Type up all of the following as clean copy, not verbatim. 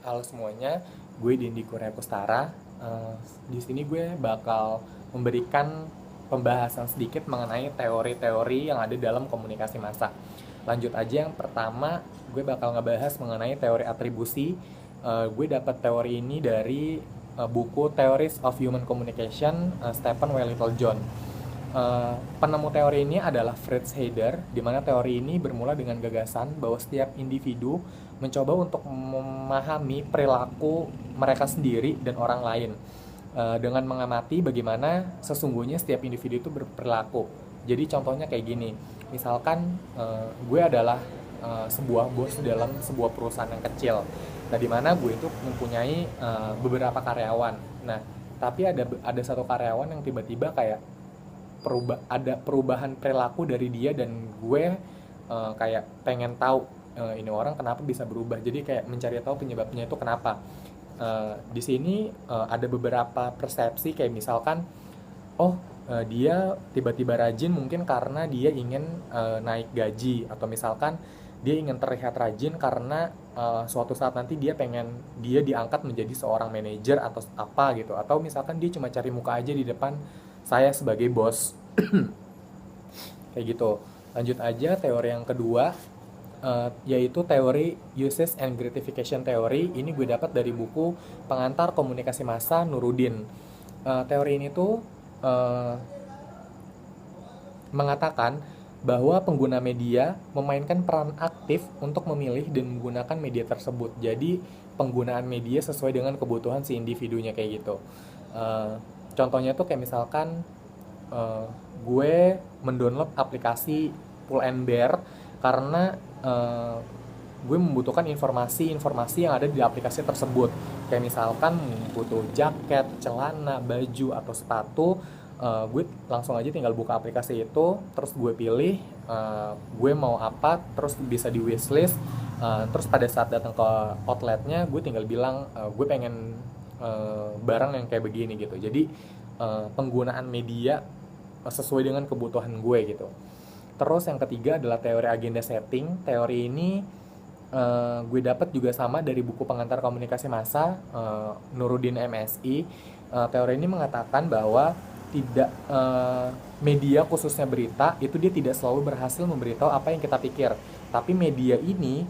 Halo semuanya, gue Dendi Kurnia Kustara. Di sini gue bakal memberikan pembahasan sedikit mengenai teori-teori yang ada dalam komunikasi massa. Lanjut aja, yang pertama gue bakal ngebahas mengenai teori atribusi. Gue dapat teori ini dari buku Theories of Human Communication, Stephen W. Littlejohn. Penemu teori ini adalah Fritz Heider, di mana teori ini bermula dengan gagasan bahwa setiap individu mencoba untuk memahami perilaku mereka sendiri dan orang lain, dengan mengamati bagaimana sesungguhnya setiap individu itu berperilaku. Jadi contohnya kayak gini, misalkan gue adalah sebuah bos dalam sebuah perusahaan yang kecil. Nah, di mana gue itu mempunyai beberapa karyawan. Nah, tapi ada satu karyawan yang tiba-tiba kayak ada perubahan perilaku dari dia, dan gue kayak pengen tahu ini orang kenapa bisa berubah. Jadi kayak mencari tahu penyebabnya itu kenapa. Di sini ada beberapa persepsi, kayak misalkan dia tiba-tiba rajin mungkin karena dia ingin naik gaji, atau misalkan dia ingin terlihat rajin karena suatu saat nanti dia diangkat menjadi seorang manajer atau apa gitu, atau misalkan dia cuma cari muka aja di depan saya sebagai bos. Kayak gitu. Lanjut aja, teori yang kedua yaitu teori Uses and Gratification Theory. Ini gue dapat dari buku Pengantar Komunikasi Massa Nuruddin. Teori ini tuh mengatakan bahwa pengguna media memainkan peran aktif untuk memilih dan menggunakan media tersebut. Jadi penggunaan media sesuai dengan kebutuhan si individunya kayak gitu. Contohnya tuh kayak misalkan gue mendownload aplikasi Pull and Bear karena gue membutuhkan informasi yang ada di aplikasi tersebut. Kayak misalkan butuh jaket, celana, baju, atau sepatu, gue langsung aja tinggal buka aplikasi itu, terus gue pilih gue mau apa, terus bisa di wishlist. Terus pada saat datang ke outletnya, gue tinggal bilang gue pengen barang yang kayak begini gitu. Jadi penggunaan media sesuai dengan kebutuhan gue gitu. Terus yang ketiga adalah teori agenda setting. Teori ini gue dapat juga sama dari buku Pengantar Komunikasi Massa Nuruddin MSI. Teori ini mengatakan bahwa tidak media, khususnya berita, itu dia tidak selalu berhasil memberitahu apa yang kita pikir, tapi media ini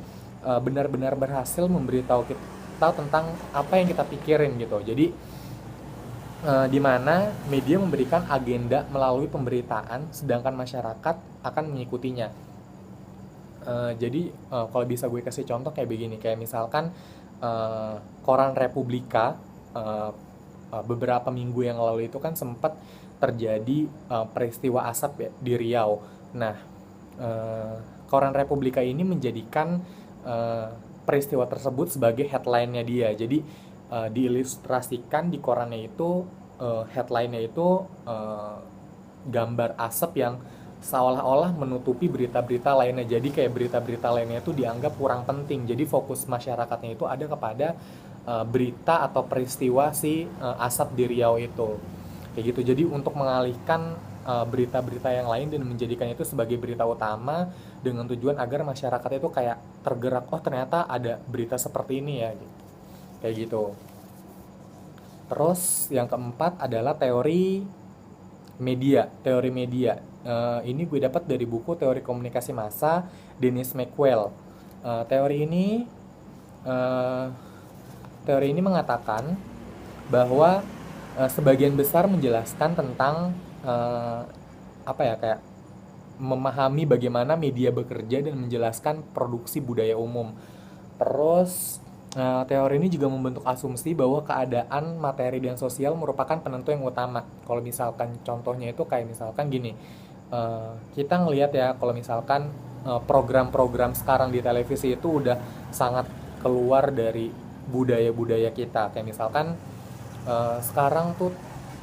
benar-benar berhasil memberitahu kita tentang apa yang kita pikirin gitu. Jadi di mana media memberikan agenda melalui pemberitaan, sedangkan masyarakat akan mengikutinya. Jadi kalau bisa gue kasih contoh kayak begini, kayak misalkan koran Republika beberapa minggu yang lalu itu kan sempat terjadi peristiwa asap ya, di Riau. Nah, koran Republika ini menjadikan peristiwa tersebut sebagai headline-nya dia. Jadi diilustrasikan di korannya itu, headline-nya itu gambar asap yang seolah-olah menutupi berita-berita lainnya. Jadi kayak berita-berita lainnya itu dianggap kurang penting. Jadi fokus masyarakatnya itu ada kepada berita atau peristiwa si asap di Riau itu. Kayak gitu. Jadi untuk mengalihkan berita-berita yang lain dan menjadikan itu sebagai berita utama, dengan tujuan agar masyarakat itu kayak tergerak, oh ternyata ada berita seperti ini ya gitu. Kayak gitu. Terus yang keempat adalah teori media. Teori media ini gue dapat dari buku Teori Komunikasi Massa Dennis McQuell. Teori ini mengatakan bahwa sebagian besar menjelaskan tentang kayak memahami bagaimana media bekerja dan menjelaskan produksi budaya umum. Terus teori ini juga membentuk asumsi bahwa keadaan materi dan sosial merupakan penentu yang utama. Kalau misalkan contohnya itu kayak misalkan gini, kita ngelihat ya, kalau misalkan program-program sekarang di televisi itu udah sangat keluar dari budaya-budaya kita. Kayak misalkan sekarang tuh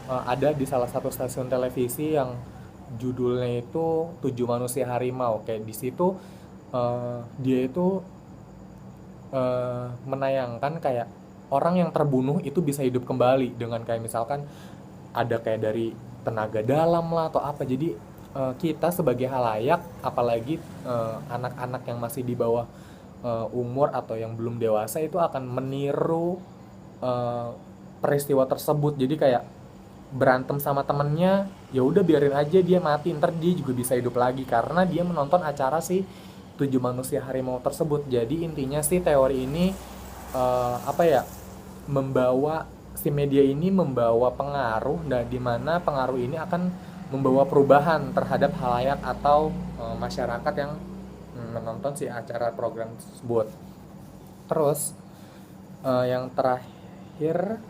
ada di salah satu stasiun televisi yang judulnya itu 7 Manusia Harimau. Kayak di situ dia itu menayangkan kayak orang yang terbunuh itu bisa hidup kembali dengan kayak misalkan ada kayak dari tenaga dalam lah atau apa. Jadi kita sebagai halayak, apalagi anak-anak yang masih di bawah umur atau yang belum dewasa itu akan meniru eh, peristiwa tersebut. Jadi kayak berantem sama temennya, ya udah biarin aja dia mati, ntar dia juga bisa hidup lagi karena dia menonton acara si 7 manusia harimau tersebut. Jadi intinya sih teori ini apa ya, membawa si media ini membawa pengaruh, dan di mana pengaruh ini akan membawa perubahan terhadap halayak atau masyarakat yang menonton si acara program tersebut. Terus yang terakhir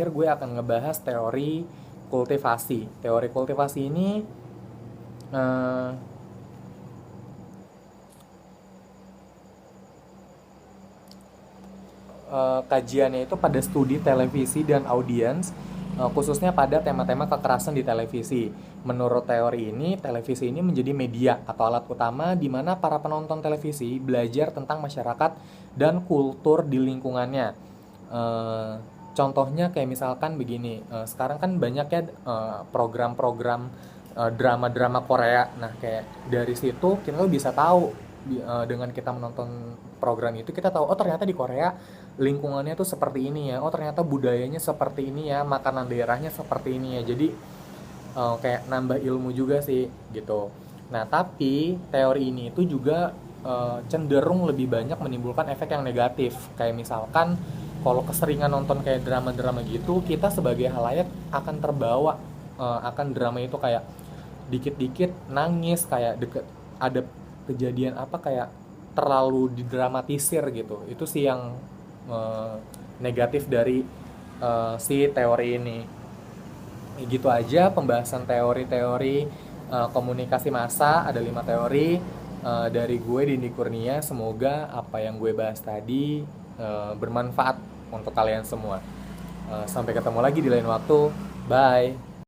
gue akan ngebahas teori kultivasi. Teori kultivasi ini eh, kajiannya itu pada studi televisi dan audiens, khususnya pada tema-tema kekerasan di televisi. Menurut teori ini, televisi ini menjadi media atau alat utama di mana para penonton televisi belajar tentang masyarakat dan kultur di lingkungannya. Contohnya kayak misalkan begini, sekarang kan banyak ya program-program drama-drama Korea. Nah, kayak dari situ kita tuh bisa tahu, dengan kita menonton program itu kita tahu, oh ternyata di Korea lingkungannya tuh seperti ini ya, oh ternyata budayanya seperti ini ya, makanan daerahnya seperti ini ya. Jadi kayak nambah ilmu juga sih gitu. Nah, tapi teori ini itu juga cenderung lebih banyak menimbulkan efek yang negatif. Kayak misalkan kalau keseringan nonton kayak drama-drama gitu, kita sebagai halayak akan terbawa akan drama itu, kayak dikit-dikit nangis, kayak deket ada kejadian apa kayak terlalu didramatisir gitu. Itu sih yang negatif dari si teori ini. Gitu aja pembahasan teori-teori komunikasi massa. Ada 5 teori dari gue, Dini Kurnia. Semoga apa yang gue bahas tadi bermanfaat untuk kalian semua. Sampai ketemu lagi di lain waktu. Bye.